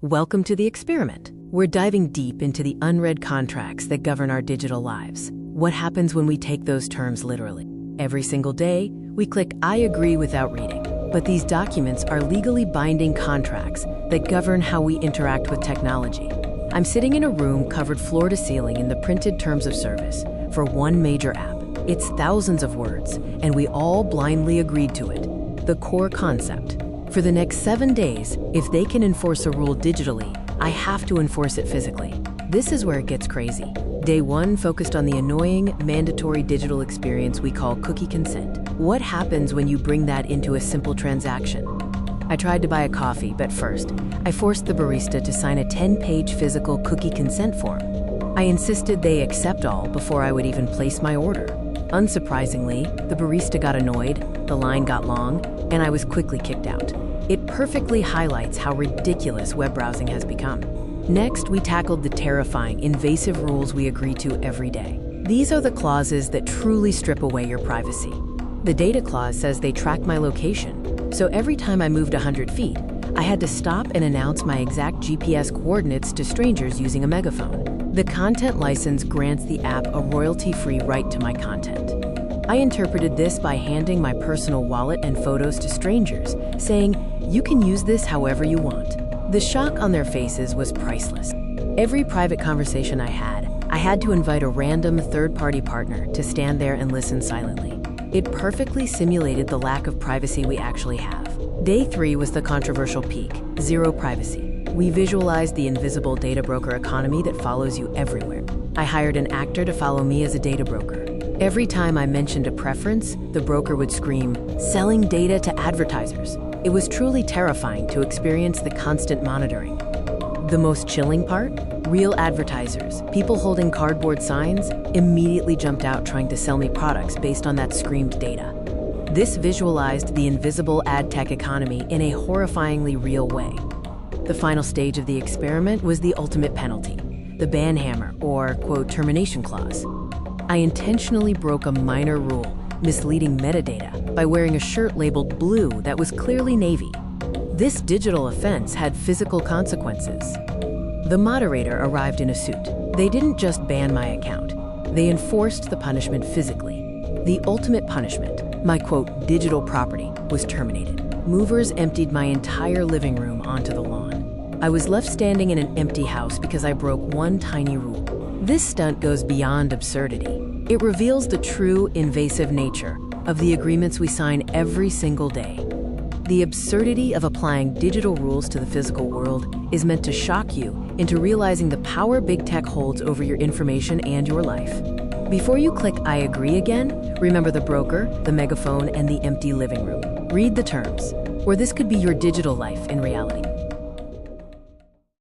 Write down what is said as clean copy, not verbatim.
Welcome to the experiment. We're diving deep into the unread contracts that govern our digital lives. What happens when we take those terms literally? Every single day, we click I agree without reading. But these documents are legally binding contracts that govern how we interact with technology. I'm sitting in a room covered floor to ceiling in the printed terms of service for one major app. It's thousands of words, and we all blindly agreed to it. The core concept. For the next 7 days, if they can enforce a rule digitally, I have to enforce it physically. This is where it gets crazy. Day 1 focused on the annoying, mandatory digital experience we call cookie consent. What happens when you bring that into a simple transaction? I tried to buy a coffee, but first, I forced the barista to sign a 10-page physical cookie consent form. I insisted they accept all before I would even place my order. Unsurprisingly, the barista got annoyed, the line got long, and I was quickly kicked out. It perfectly highlights how ridiculous web browsing has become. Next, we tackled the terrifying, invasive rules we agree to every day. These are the clauses that truly strip away your privacy. The data clause says they track my location, so every time I moved 100 feet, I had to stop and announce my exact GPS coordinates to strangers using a megaphone. The content license grants the app a royalty-free right to my content. I interpreted this by handing my personal wallet and photos to strangers, saying, "You can use this however you want." The shock on their faces was priceless. Every private conversation I had to invite a random third-party partner to stand there and listen silently. It perfectly simulated the lack of privacy we actually have. Day 3 was the controversial peak, zero privacy. We visualized the invisible data broker economy that follows you everywhere. I hired an actor to follow me as a data broker. Every time I mentioned a preference, the broker would scream, "Selling data to advertisers." It was truly terrifying to experience the constant monitoring. The most chilling part? Real advertisers, people holding cardboard signs, immediately jumped out trying to sell me products based on that screamed data. This visualized the invisible ad tech economy in a horrifyingly real way. The final stage of the experiment was the ultimate penalty, the ban hammer, or, quote, termination clause. I intentionally broke a minor rule, misleading metadata, by wearing a shirt labeled blue that was clearly navy. This digital offense had physical consequences. The moderator arrived in a suit. They didn't just ban my account, they enforced the punishment physically. The ultimate punishment, my quote, digital property, was terminated. Movers emptied my entire living room onto the lawn. I was left standing in an empty house because I broke one tiny rule. This stunt goes beyond absurdity. It reveals the true invasive nature of the agreements we sign every single day. The absurdity of applying digital rules to the physical world is meant to shock you into realizing the power big tech holds over your information and your life. Before you click I agree again, remember the broker, the megaphone, and the empty living room. Read the terms, or this could be your digital life in reality.